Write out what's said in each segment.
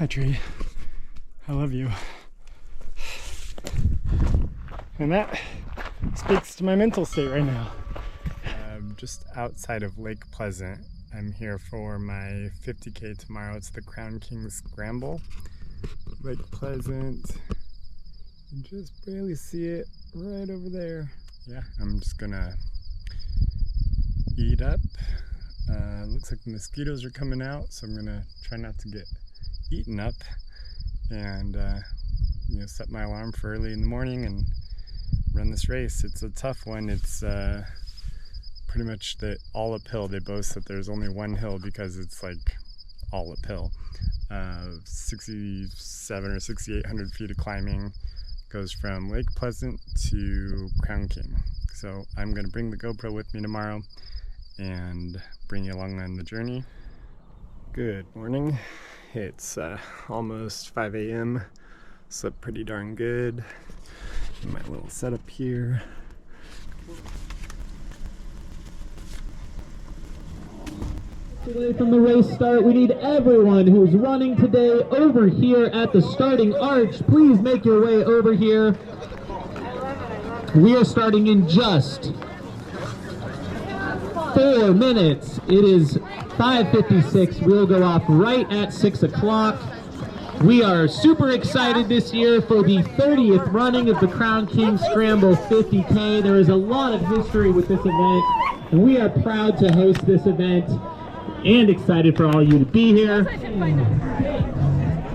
Hi, tree. I love you. And that speaks to my mental state right now. I'm just outside of Lake Pleasant. I'm here for my 50K tomorrow. It's the Crown King Scramble. Lake Pleasant. You just barely see it right over there. Yeah, I'm just gonna eat up. Looks like the mosquitoes are coming out, so I'm gonna try not to get eaten up and set my alarm for early in the morning and run this race. It's a tough one. It's pretty much all uphill. They boast that there's only one hill because it's like all uphill. 67 or 6,800 feet of climbing. Goes from Lake Pleasant to Crown King. So I'm gonna bring the GoPro with me tomorrow and bring you along on the journey. Good morning. It's almost 5 a.m. Slept pretty darn good. My little setup here. Today from the race start, we need everyone who's running today over here at the starting arch. Please make your way over here. We are starting in just 4 minutes. It is 5:56. We'll go off right at 6 o'clock. We are super excited this year for the 30th running of the Crown King Scramble 50K. There is a lot of history with this event, and we are proud to host this event and excited for all you to be here. 6,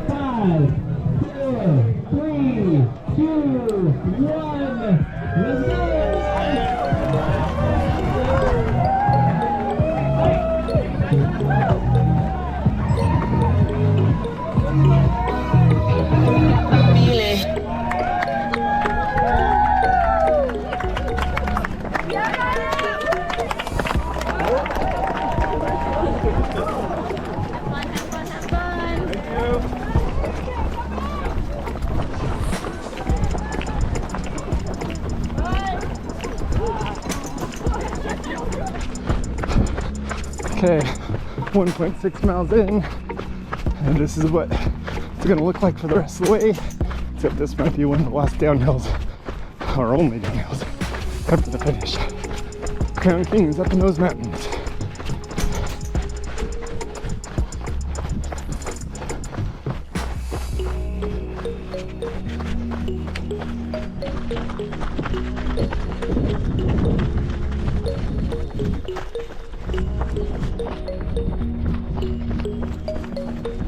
5, 4, 3, 2, 1. Let's go! Okay, 1.6 miles in, and this is what it's gonna look like for the rest of the way, except this might be one of the last downhills, or only downhills, after the finish. Crown King is up in those mountains.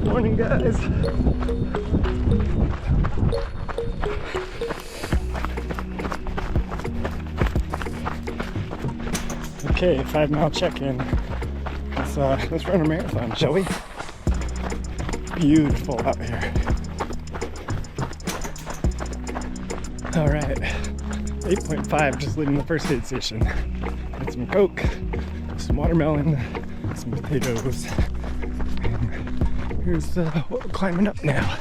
Morning, guys. Okay, 5 mile check-in. Let's run a marathon, shall we? Beautiful out here. All right, 8.5, just leaving the first aid station. Got some Coke, some watermelon, some potatoes. Here's what we're climbing up now.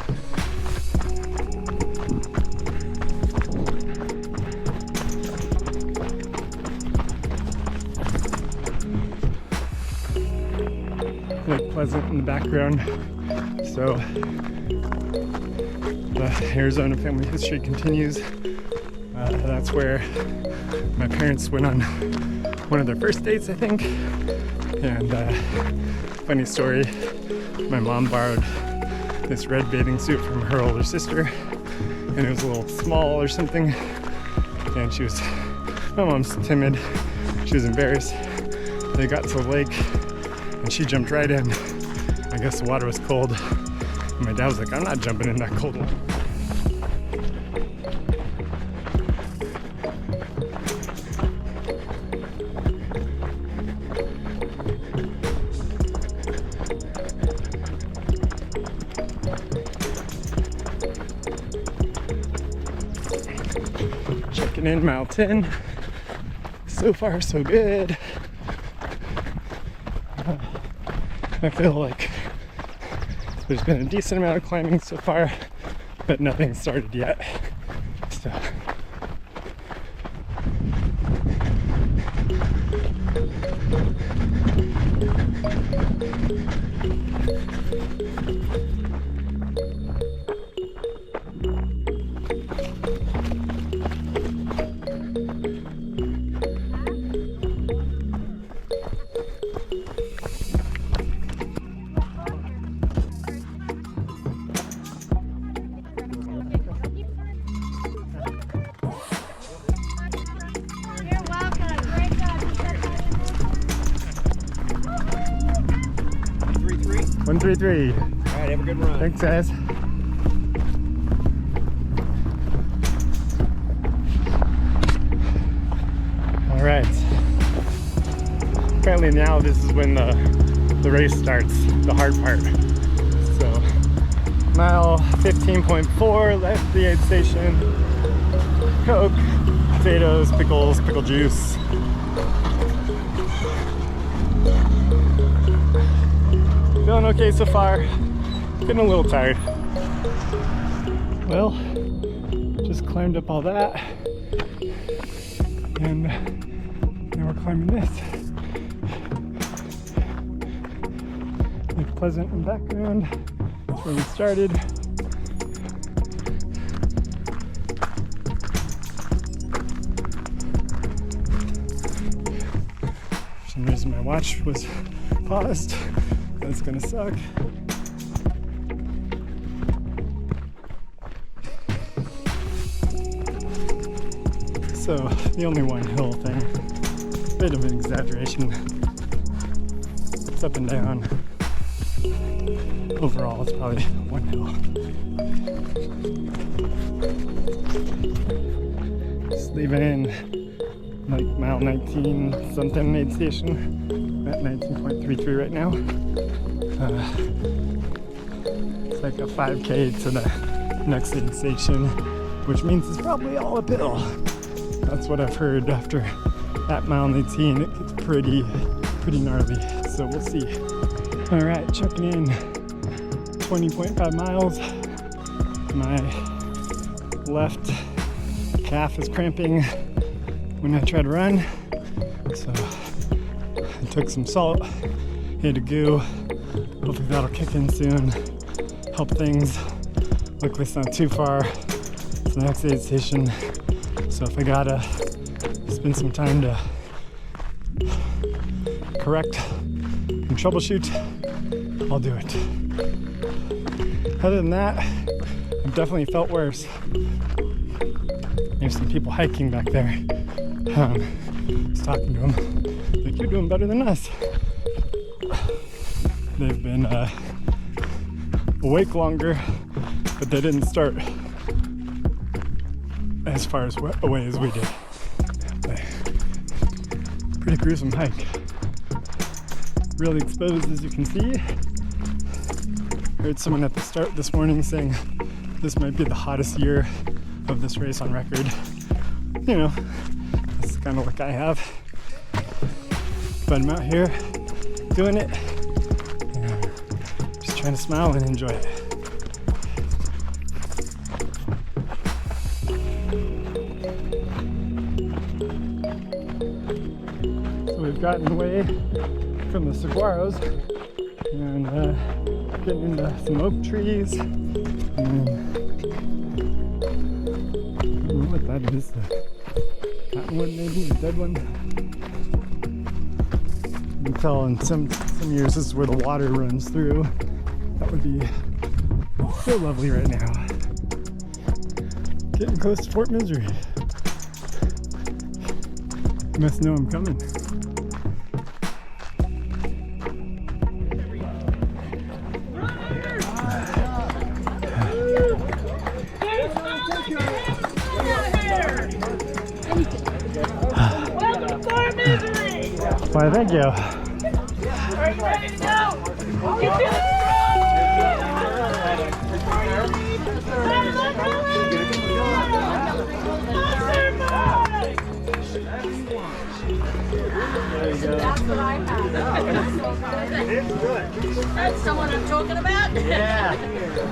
Lake Pleasant in the background. So the Arizona family history continues. That's where my parents went on one of their first dates, I think. And funny story, my mom borrowed this red bathing suit from her older sister, and it was a little small or something, and my mom's timid, she was embarrassed. They got to the lake and she jumped right in. I guess the water was cold, and my dad was like, I'm not jumping in that cold water. Checking in mile 10. So far, so good. I feel like there's been a decent amount of climbing so far, but nothing started yet. So 133. All right, have a good run. Thanks, guys. All right. Apparently now this is when the race starts, the hard part. So, mile 15.4, left the aid station. Coke, potatoes, pickles, pickle juice. Feeling okay so far. Getting a little tired. Well, just climbed up all that. And now we're climbing this. Lake Pleasant in the background. That's where we started. For some reason my watch was paused. That's gonna suck. So the only one hill thing, bit of an exaggeration. It's up and down. Overall, it's probably one hill. Just leaving like mile 19 something aid station at 19.33 right now. It's like a 5K to the next aid station, which means it's probably all uphill. That's what I've heard. After that mile 18, it gets pretty gnarly. So we'll see. All right, checking in. 20.5 miles. My left calf is cramping when I try to run. So I took some salt, hit a goo. Hopefully that'll kick in soon. Help things. Luckily it's not too far. It's the next aid station. So if I gotta spend some time to correct and troubleshoot, I'll do it. Other than that, I've definitely felt worse. There's some people hiking back there. I was talking to them, like, you're doing better than us. They've been awake longer, but they didn't start as far as away as we did. But pretty gruesome hike. Really exposed, as you can see. Heard someone at the start this morning saying this might be the hottest year of this race on record. You know, that's the kind of look I have. But I'm out here doing it, and just trying to smile and enjoy it. So we've gotten away from the saguaros and getting into some oak trees. And I don't know what that is. The cottonwood, maybe, the dead one. You can tell in some years this is where the water runs through. That would be so lovely right now. Getting close to Fort Misery. You must know I'm coming. Why, thank you. Are you ready to go? You feel it? That's what I have. It's good. That's someone I'm talking about? Yeah.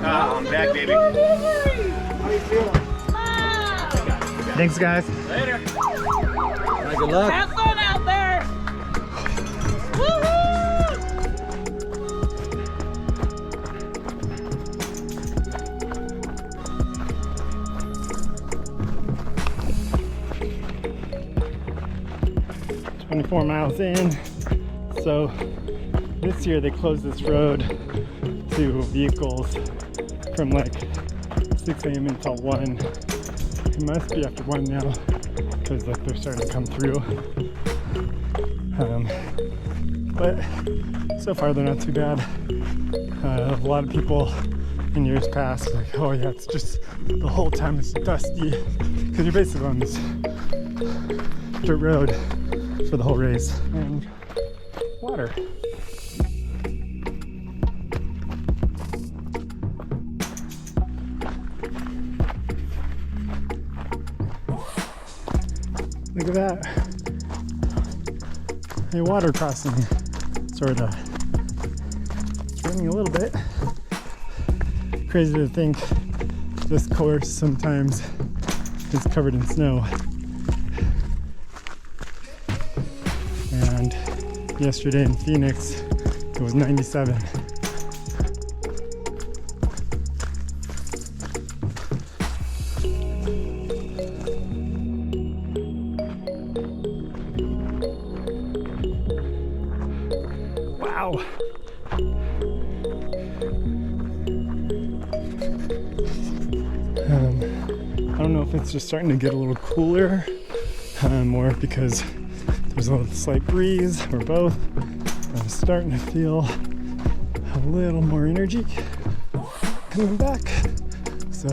I'm back, baby. How you feeling? Thanks, guys. Later. Good luck. Have fun out there. Woo-hoo! 24 miles in. So this year they closed this road to vehicles from like 6 a.m. until 1. It must be after 1 now because like they're starting to come through. But So far they're not too bad. A lot of people in years past like, oh yeah, it's just the whole time it's dusty, because you're basically on this dirt road for the whole race. And water. Look at that. A water crossing, sort of. It's raining a little bit. Crazy to think this course sometimes is covered in snow. And yesterday in Phoenix, it was 97. Wow. I don't know if it's just starting to get a little cooler, or because there's a little slight breeze, or both. I'm starting to feel a little more energy coming back. So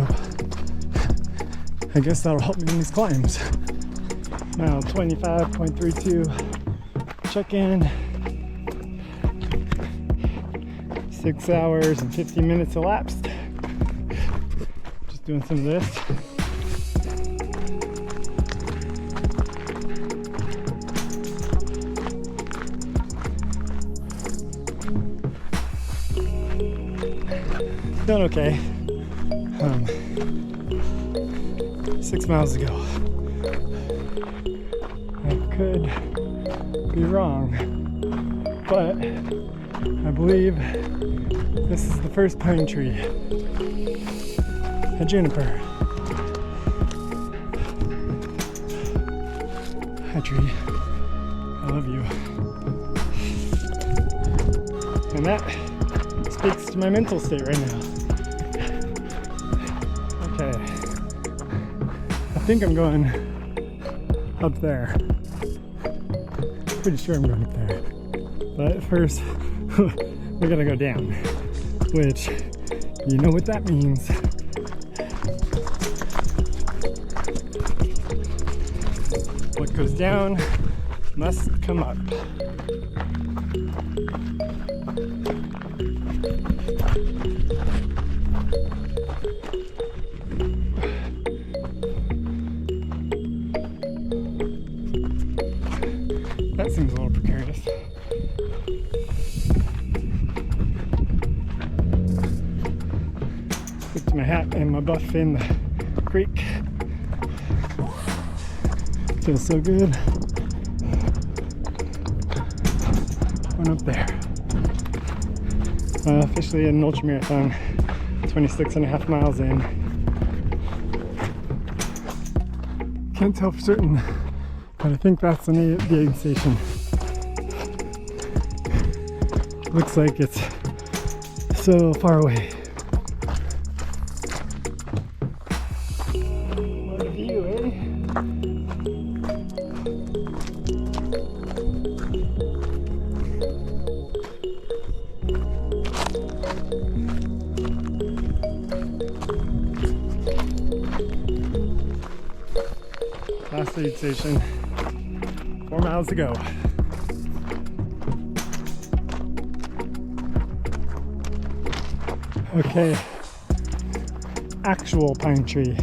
I guess that'll help me in these climbs. Mile 25.32, check in. 6 hours and 50 minutes elapsed. Just doing some of this. Doing okay. 6 miles to go. I could be wrong, but I believe this is the first pine tree. A juniper. Hi tree. I love you. And that speaks to my mental state right now. Okay. I think I'm going up there. Pretty sure I'm going up there. But first, we're gonna go down. Which, you know what that means. What goes down must come up. That seems a little precarious. Put my hat and my buff in the creek. Feels so good. Went up there. Officially an ultra marathon, 26.5 miles in. Can't tell for certain, but I think that's the aid station. Looks like it's so far away. What a view, eh? Last aid station, 4 miles to go. Okay, actual pine tree.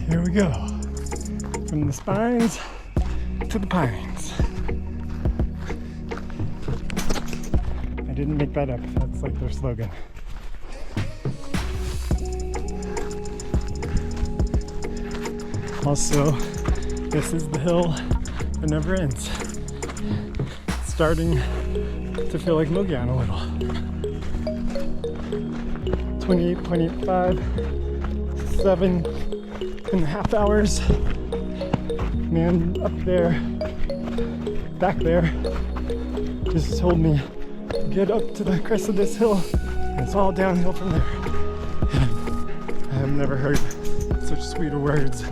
Here we go. From the spines to the pines. I didn't make that up, that's like their slogan. Also, this is the hill that never ends. It's starting to feel like Mogollon a little. 28.85, 7.5 hours. Man up there, back there, just told me to get up to the crest of this hill, and it's all downhill from there. I have never heard such sweeter words.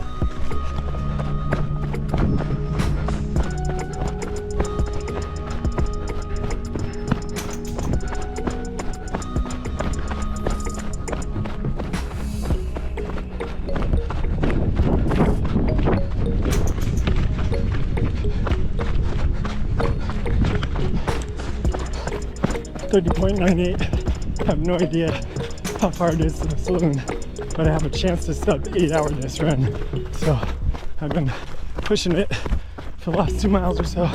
30.98. I have no idea how far it is to the saloon, but I have a chance to sub 8-hour this run. So I've been pushing it for the last 2 miles or so.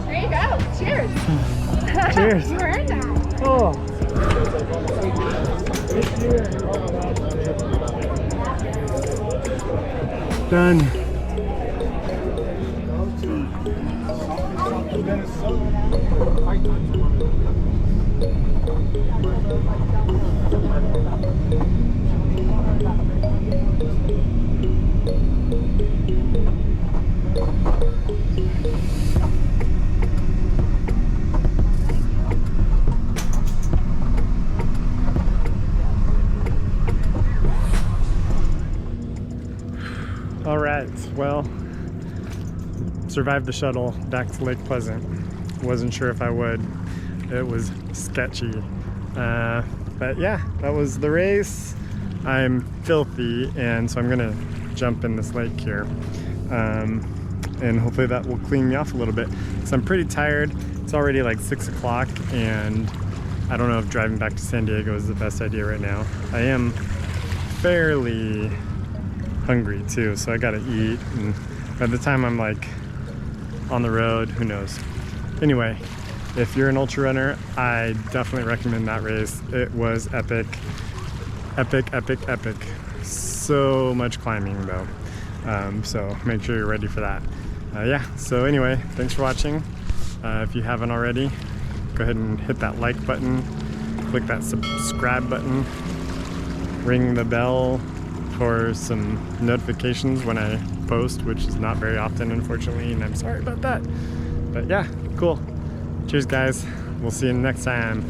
There you go. Cheers. Cheers. You earned that. Oh. Done. All right, well, survived the shuttle back to Lake Pleasant. Wasn't sure if I would. It was sketchy. But yeah, that was the race. I'm filthy, and so I'm gonna jump in this lake here. And hopefully that will clean me off a little bit. So I'm pretty tired. It's already like 6 o'clock, and I don't know if driving back to San Diego is the best idea right now. I am fairly hungry too, so I gotta eat, and by the time I'm like on the road, who knows. Anyway, if you're an ultra runner, I definitely recommend that race. It was epic. Epic. So much climbing though, so make sure you're ready for that. Yeah, so anyway, thanks for watching. If you haven't already, go ahead and hit that like button, click that subscribe button, ring the bell for some notifications when I post, which is not very often, unfortunately, and I'm sorry about that. But yeah, cool. Cheers, guys. We'll see you next time.